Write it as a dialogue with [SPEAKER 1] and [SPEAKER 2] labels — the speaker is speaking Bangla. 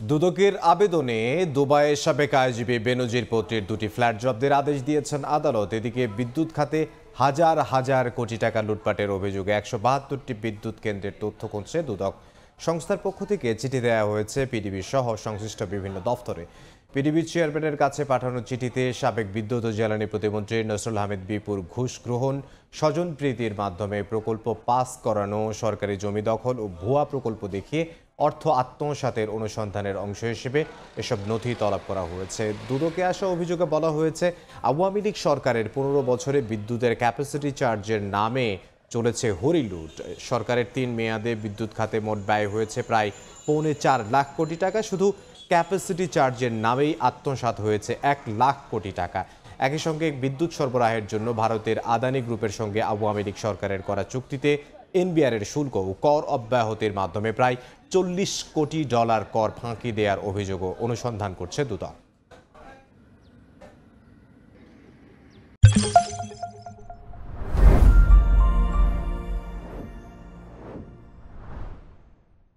[SPEAKER 1] দুদকের আবেদনে দুবাইয়ের সাবেক আইজিপি বেনজির পত্রের দুটি ফ্ল্যাট জব্দের আদেশ দিয়েছেন আদালত। এদিকে বিদ্যুৎ খাতে হাজার হাজার কোটি টাকা লুটপাটের অভিযোগে ১৭২টি বিদ্যুৎ কেন্দ্রের তথ্য খুঁজছে দুদক। সংস্থার পক্ষ থেকে চিঠি দেওয়া হয়েছে পিডিবি সহ সংশ্লিষ্ট বিভিন্ন দফতরে। পিডিবির চেয়ারম্যানের কাছে পাঠানো চিঠিতে সাবেক বিদ্যুৎ ও জ্বালানি প্রতিমন্ত্রী নসরুল হামিদ বিপুর ঘুষ গ্রহণ, স্বজন প্রীতির মাধ্যমে প্রকল্প পাস করানো, সরকারি জমি দখল ও ভুয়া প্রকল্প দেখিয়ে অর্থ আত্মসাতের অনুসন্ধানের অংশ হিসেবে এসব নথি তলব করা হয়েছে। দুদকে আসা অভিযোগে বলা হয়েছে, আওয়ামী লীগ সরকারের ১৫ বছরে বিদ্যুতের ক্যাপাসিটি চার্জের নামে চলেছে হরিলুট। সরকারের ৩ মেয়াদে বিদ্যুৎ খাতে মোট ব্যয় হয়েছে প্রায় ৪.৫ লাখ কোটি টাকা। শুধু ক্যাপাসিটি চার্জের নামেই আত্মসাৎ হয়েছে ১ লাখ কোটি টাকা। একই সঙ্গে বিদ্যুৎ সরবরাহের জন্য ভারতের আদানি গ্রুপের সঙ্গে আওয়ামী লীগ সরকারের করা চুক্তিতে এনবিআরের শুল্ক ও কর অব্যাহতির মাধ্যমে প্রায় $৪০ কোটি কর ফাঁকি দেওয়ার অভিযোগও অনুসন্ধান করছে দুদক।